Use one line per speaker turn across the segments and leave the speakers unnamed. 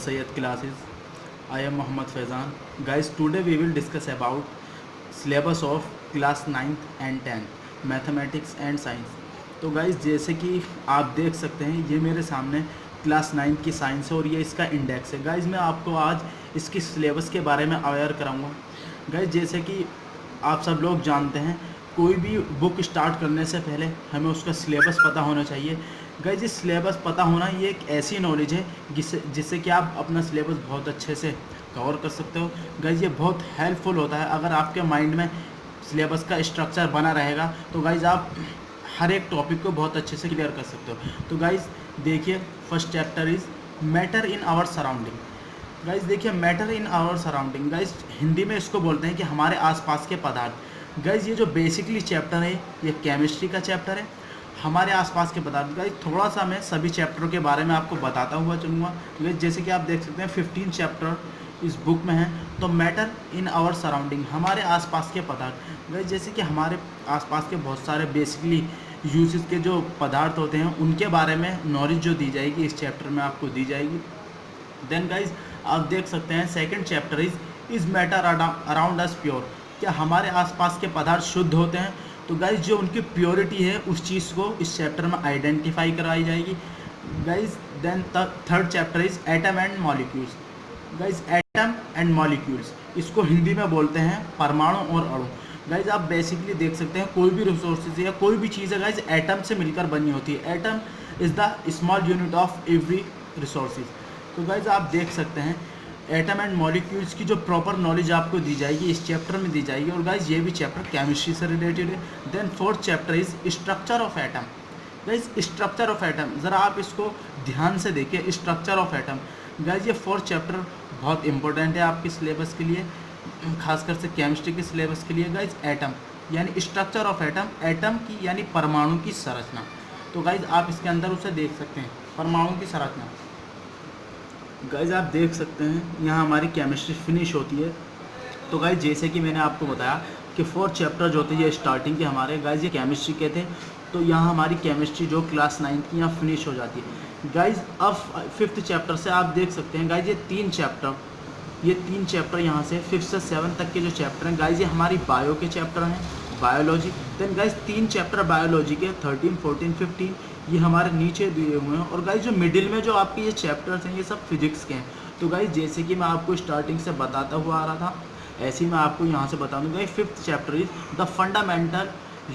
Sayyid classes. I am Muhammad Faizan. Guys, today we will discuss about syllabus of class 9th and 10th mathematics and science. तो guys जैसे कि आप देख सकते हैं ये मेरे सामने क्लास 9 की साइंस है और ये इसका इंडेक्स है। गाइस मैं आपको आज इसकी सिलेबस के बारे में अवेयर कराऊंगा। गाइस जैसे कि आप सब लोग जानते हैं कोई भी बुक स्टार्ट करने से पहले हमें उसका सिलेबस पता होना चाहिए। गाइस ये सिलेबस पता होना ये एक ऐसी नॉलेज है जिससे कि आप अपना सिलेबस बहुत अच्छे से कवर कर सकते हो। गाइस ये बहुत हेल्पफुल होता है। अगर आपके माइंड में सिलेबस का स्ट्रक्चर बना रहेगा तो गाइस आप हर एक टॉपिक को बहुत अच्छे से क्लियर कर सकते हो। तो गाइस देखिए first chapter is matter in our surrounding. Guys देखिए matter in our surrounding, guys Hindi में इसको बोलते हैं कि हमारे आसपास के पदार्थ। गाइस ये जो बेसिकली चैप्टर है ये केमिस्ट्री का चैप्टर है, हमारे आसपास के पदार्थ। गाइस थोड़ा सा मैं सभी चैप्टरों के बारे में आपको बताता हुआ चलूँगा। गाइस जैसे कि आप देख सकते हैं 15 चैप्टर इस बुक में है। तो मैटर इन आवर सराउंडिंग, हमारे आसपास के पदार्थ। गाइस जैसे कि हमारे आसपास के बहुत सारे बेसिकली यूजेस के जो पदार्थ होते हैं उनके बारे में नॉलेज जो दी जाएगी इस चैप्टर में आपको दी जाएगी। देन गाइस आप देख सकते हैं second chapter is matter around us pure, क्या हमारे आसपास के पदार्थ शुद्ध होते हैं। तो गाइस जो उनकी प्योरिटी है उस चीज़ को इस चैप्टर में आइडेंटिफाई कराई जाएगी। Guys then third chapter is atom and molecules. Guys atom and molecules इसको हिंदी में बोलते हैं परमाणु और अणु। गाइस आप बेसिकली देख सकते हैं कोई भी रिसोर्सेज या कोई भी चीज़ है गाइस एटम से मिलकर बनी होती है। Atom is the small unit of every resources. तो गाइस आप देख सकते हैं एटम एंड मॉलिक्यूल्स की जो प्रॉपर नॉलेज आपको दी जाएगी इस चैप्टर में दी जाएगी। और गाइस ये भी चैप्टर केमिस्ट्री से रिलेटेड है। Then fourth chapter is structure of atom. Guys structure of atom ज़रा आप इसको ध्यान से देखिए, स्ट्रक्चर ऑफ एटम। गाइस ये फोर्थ चैप्टर बहुत इंपॉर्टेंट है आपके सिलेबस के लिए, खासकर से केमिस्ट्री के सिलेबस के लिए। गाइस एटम यानी स्ट्रक्चर ऑफ एटम, एटम की यानी परमाणु की संरचना। तो गाइस आप इसके अंदर उसे देख सकते हैं परमाणु की संरचना। गाइस आप देख सकते हैं यहाँ हमारी केमिस्ट्री फिनिश होती है। तो गाइस जैसे कि मैंने आपको बताया कि फोर्थ चैप्टर जो थे ये स्टार्टिंग के हमारे गाइस ये केमिस्ट्री के थे। तो यहाँ हमारी केमिस्ट्री जो क्लास 9 की यहाँ फिनिश हो जाती है। गाइस अब फिफ्थ चैप्टर से आप देख सकते हैं गाइस ये तीन चैप्टर यहाँ से 5 से 7 तक के जो चैप्टर हैं गाइस ये हमारी बायो के चैप्टर हैं, biology. Then guys 3 chapter biology के 13, 14, 15 ये हमारे नीचे दिए हुए हैं। और गाइस जो मिडिल में जो आपके ये चैप्टर्स हैं ये सब फिजिक्स के हैं। तो गाइस जैसे कि मैं आपको स्टार्टिंग से बताता हुआ आ रहा था ऐसे ही मैं आपको यहाँ से बता दूँगा। Fifth chapter is the fundamental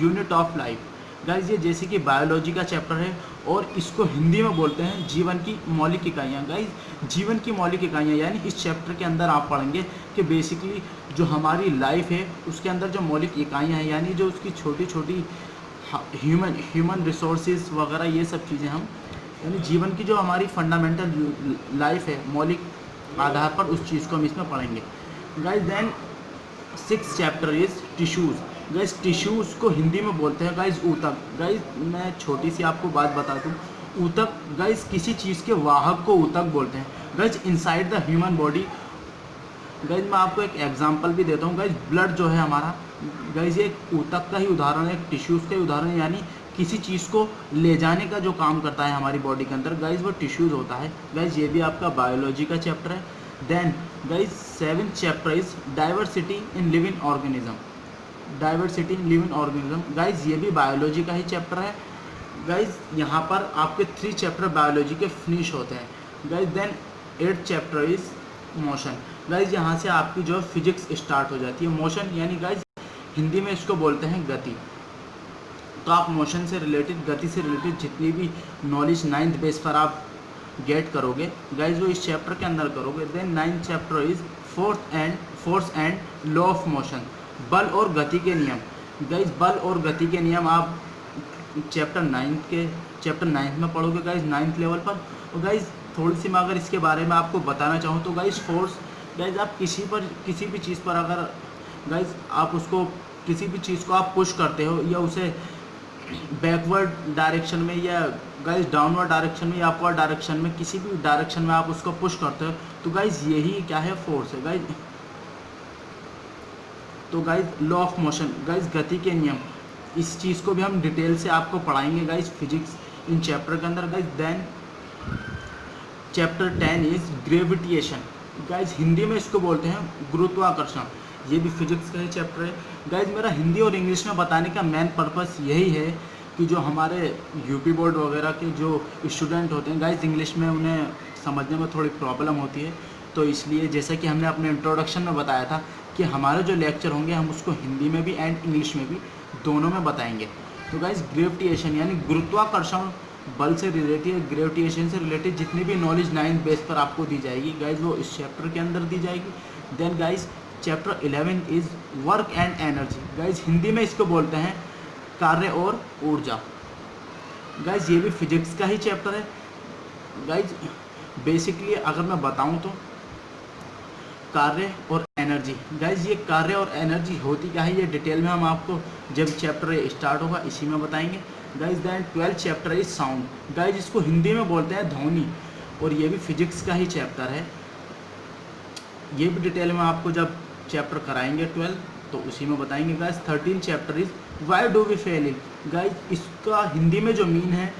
unit of life. Guys ये जैसे कि बायोलॉजी का चैप्टर है और इसको हिंदी में बोलते हैं जीवन की मौलिक इकाइयाँ। गाइस जीवन की मौलिक इकाइयाँ यानी इस चैप्टर के अंदर आप पढ़ेंगे कि बेसिकली जो हमारी लाइफ है उसके अंदर जो मौलिक इकाइयाँ हैं यानी जो उसकी छोटी छोटी ह्यूमन रिसोर्सेज वगैरह ये सब चीज़ें हम यानी जीवन की जो हमारी फंडामेंटल लाइफ है मौलिक आधार पर उस चीज़ को हम इसमें पढ़ेंगे। Guys then six chapter is tissues. Guys tissues को हिंदी में बोलते हैं गाइस ऊतक। गाइस मैं छोटी सी आपको बात बता दूँ, ऊतक गाइस किसी चीज़ के वाहक को ऊतक बोलते हैं। Guys inside the human body. Guys मैं आपको एक एग्जांपल भी देता हूँ। गाइस ब्लड जो है हमारा गाइस ये एक ऊतक का ही उदाहरण है, एक टिश्यूज़ का ही उदाहरण है। यानी किसी चीज़ को ले जाने का जो काम करता है हमारी बॉडी के अंदर गाइस वो टिश्यूज़ होता है। गाइस ये भी आपका बायोलॉजी का चैप्टर है। Then guys 7th chapter is diversity in living organism. Diversity in living organism guys ये भी बायोलॉजी का ही चैप्टर है। गाइस यहाँ पर आपके 3 चैप्टर बायोलॉजी के फिनिश होते हैं। Guys then 8th chapter is motion. Guys यहाँ से आपकी जो फिजिक्स स्टार्ट हो जाती है। मोशन यानी गाइस हिंदी में इसको बोलते हैं गति। तो आप मोशन से रिलेटेड, गति से रिलेटेड जितनी भी नॉलेज 9th बेस पर आप गेट करोगे गाइस वो इस चैप्टर के अंदर करोगे। Then 9th chapter is force and law of motion, बल और गति के नियम। गाइस बल और गति के नियम आप चैप्टर 9th में पढ़ोगे गाइस 9th लेवल पर। और गाइस थोड़ी सी मैं अगर इसके बारे में आपको बताना चाहूँ तो गाइस फोर्स, गाइस आप किसी भी चीज़ पर अगर गाइस आप उसको किसी भी चीज़ को आप पुश करते हो या उसे बैकवर्ड डायरेक्शन में या गाइस डाउनवर्ड डायरेक्शन में या अपवर्ड डायरेक्शन में किसी भी डायरेक्शन में आप उसको पुश करते हो तो गाइस यही क्या है, फोर्स है गाइस। तो guys law of motion, guys गति के नियम, इस चीज़ को भी हम डिटेल से आपको पढ़ाएंगे गाइस फिजिक्स इन चैप्टर के अंदर। Guys then chapter 10 is gravitation. Guys Hindi में इसको बोलते हैं गुरुत्वाकर्षण। ये भी फिजिक्स का ही चैप्टर है। गाइज मेरा हिंदी और इंग्लिश में बताने का मेन पर्पस यही है कि जो हमारे यूपी बोर्ड वगैरह के जो स्टूडेंट होते हैं गाइज, इंग्लिश में उन्हें समझने में थोड़ी प्रॉब्लम होती है, तो इसलिए जैसा कि हमने अपने इंट्रोडक्शन में बताया था कि हमारे जो लेक्चर होंगे हम उसको हिंदी में भी एंड इंग्लिश में भी दोनों में बताएंगे। तो गाइज ग्रेविटेशन यानी गुरुत्वाकर्षण बल से रिलेटेड, ग्रेविटेशन से रिलेटेड जितनी भी नॉलेज 9th बेस पर आपको दी जाएगी गाइज वो इस चैप्टर के अंदर दी जाएगी। Then guys chapter 11 is work and energy. Guys Hindi में इसको बोलते हैं कार्य और ऊर्जा। गाइज ये भी फिजिक्स का ही चैप्टर है। गाइज बेसिकली अगर मैं बताऊं तो कार्य और एनर्जी, गाइज ये कार्य और एनर्जी होती क्या है ये डिटेल में हम आपको जब चैप्टर स्टार्ट होगा इसी में बताएंगे। Guys then 12th chapter is sound. Guys इसको हिंदी में बोलते हैं ध्वनि, और ये भी फिजिक्स का ही चैप्टर है। ये भी डिटेल में आपको जब चैप्टर कराएंगे 12 तो उसी में बताएंगे। Guys 13th chapter is why do we fall ill. Guys इसका हिंदी में जो मीन है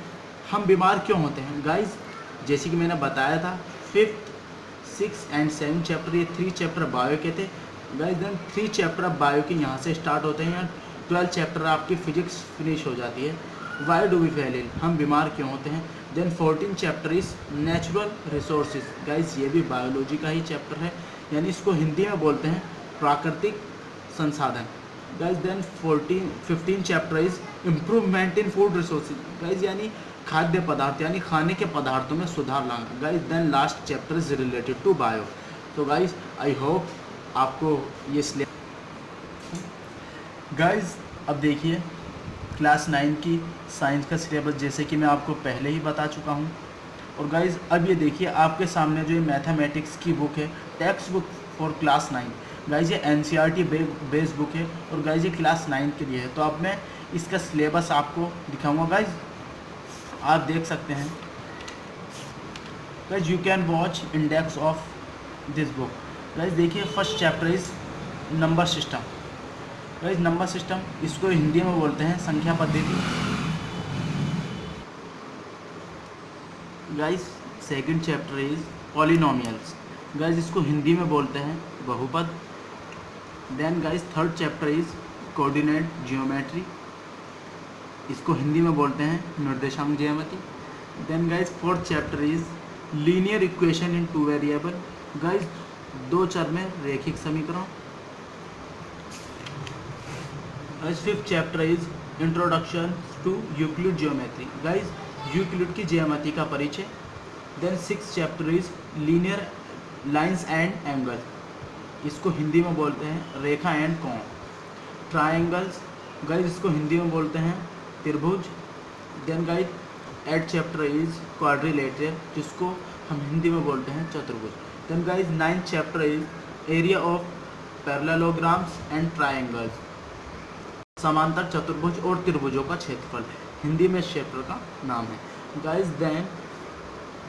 हम बीमार क्यों होते हैं। गाइज जैसे कि मैंने बताया था 5th 6th and 7th chapter ये 3 चैप्टर बायो के थे। गाइज देन 3 चैप्टर अब बायो के यहाँ से स्टार्ट होते हैं। 12th चैप्टर आपकी फिजिक्स फिनिश हो जाती है। Why do we fall ill, हम बीमार क्यों होते हैं। Then 14th chapter is natural resources. Guys ये भी बायोलॉजी का ही चैप्टर है, यानी इसको हिंदी में बोलते हैं प्राकृतिक संसाधन। Guys then 15th chapter is improvement in food resources. Guys यानी खाद्य पदार्थ यानी खाने के पदार्थों में सुधार लाना। Guys then last chapter is related to bio. तो गाइज आई होप आपको ये गाइज अब देखिए क्लास 9 की साइंस का सिलेबस जैसे कि मैं आपको पहले ही बता चुका हूँ। और गाइज अब ये देखिए आपके सामने जो ये मैथमेटिक्स की बुक है text book for class 9। Guys ये NCERT बेस्ड बुक है और गाइज ये क्लास 9 के लिए है। तो अब मैं इसका सिलेबस आपको दिखाऊंगा। गाइज आप देख सकते हैं। Guys you can watch index of this book. Guys देखिए first chapter is number system. Guys number system इसको हिंदी में बोलते हैं संख्या पद्धति। Guys second chapter is polynomials. Guys इसको हिंदी में बोलते हैं बहुपद। Then guys third chapter is coordinate geometry. इसको हिंदी में बोलते हैं निर्देशांक ज्यामिति। Then guys fourth chapter is linear equation in 2 variable. Guys 2 चर में रैखिक समीकरण। Guys fifth chapter is introduction to Euclid geometry. Guys Euclid की ज्यामिति का परिचय। Then sixth chapter is linear lines and angle. इसको हिंदी में बोलते हैं रेखा एंड कोण। ट्रायंगल्स, गाइज इसको हिंदी में बोलते हैं त्रिभुज। Then guys 8th chapter is quadrilateral, जिसको हम हिंदी में बोलते हैं चतुर्भुज। Then guys 9th chapter is area of parallelograms and triangles, समांतर चतुर्भुज और त्रिभुजों का क्षेत्रफल, हिंदी में इस चैप्टर का नाम है। Guys then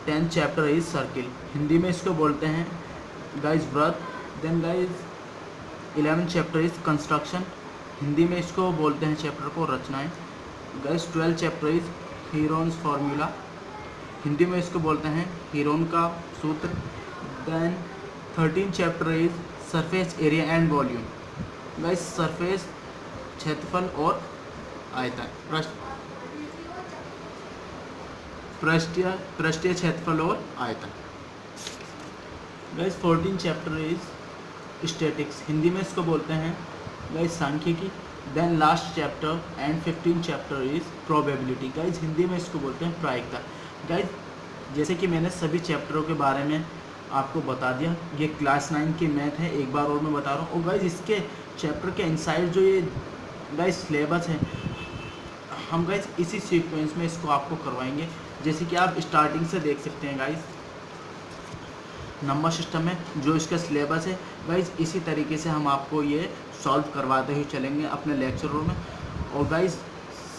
10th chapter is circle, Hindi में इसको बोलते हैं गाइज वृत्त। Then guys 11th chapter is construction, Hindi में इसको बोलते हैं चैप्टर को रचनाएं। Guys 12th chapter is Heron's formula, Hindi में इसको बोलते हैं हीरोन का सूत्र। Then 13th chapter is surface area and volume. Guys surface क्षेत्रफल और आयतन, पृष्ठीय क्षेत्रफल और आयतन। Guys 14th chapter is statics, Hindi में इसको बोलते हैं गाइज सांख्यिकी। Then last chapter and 15th chapter is probability. Guys Hindi में इसको बोलते हैं प्रायिकता। गाइज जैसे कि मैंने सभी चैप्टरों के बारे में आपको बता दिया, ये क्लास 9 की मैथ है, एक बार और मैं बता रहा हूँ। और गाइज इसके चैप्टर के इनसाइड जो ये गाइज सिलेबस है हम गाइज इसी सीक्वेंस में इसको आपको करवाएंगे, जैसे कि आप स्टार्टिंग से देख सकते हैं। गाइज नंबर सिस्टम में जो इसका सिलेबस है गाइज इसी तरीके से हम आपको ये सॉल्व करवाते हुए चलेंगे अपने लेक्चरों में। और गाइज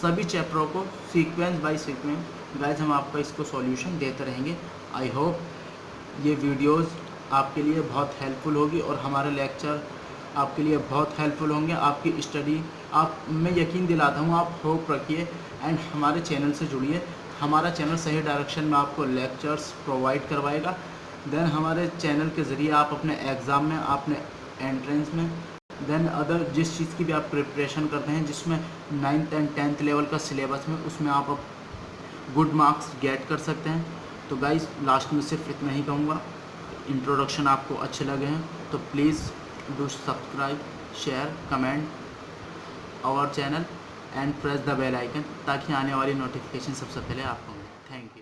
सभी चैप्टरों को सीक्वेंस बाय सीक्वेंस गाइज हम आपका इसको सॉल्यूशन देते रहेंगे। आई होप ये वीडियोस आपके लिए बहुत हेल्पफुल होगी और हमारे लेक्चर आपके लिए बहुत हेल्पफुल होंगे। आपकी स्टडी आप मैं यकीन दिलाता हूँ, आप होप रखिए एंड हमारे चैनल से जुड़िए। हमारा चैनल सही डायरेक्शन में आपको लेक्चर्स प्रोवाइड करवाएगा। देन हमारे चैनल के ज़रिए आप अपने एग्ज़ाम में, अपने एंट्रेंस में, देन अदर जिस चीज़ की भी आप प्रिपरेशन करते हैं जिसमें 9th एंड 10th लेवल का सिलेबस में, उसमें आप गुड मार्क्स गेट कर सकते हैं। तो गाइस लास्ट में सिर्फ इतना ही कहूँगा, इंट्रोडक्शन आपको अच्छे लगे हैं तो please do subscribe, share, comment our channel and press the bell icon, ताकि आने वाली नोटिफिकेशन सबसे पहले आपको मिले। Thank you.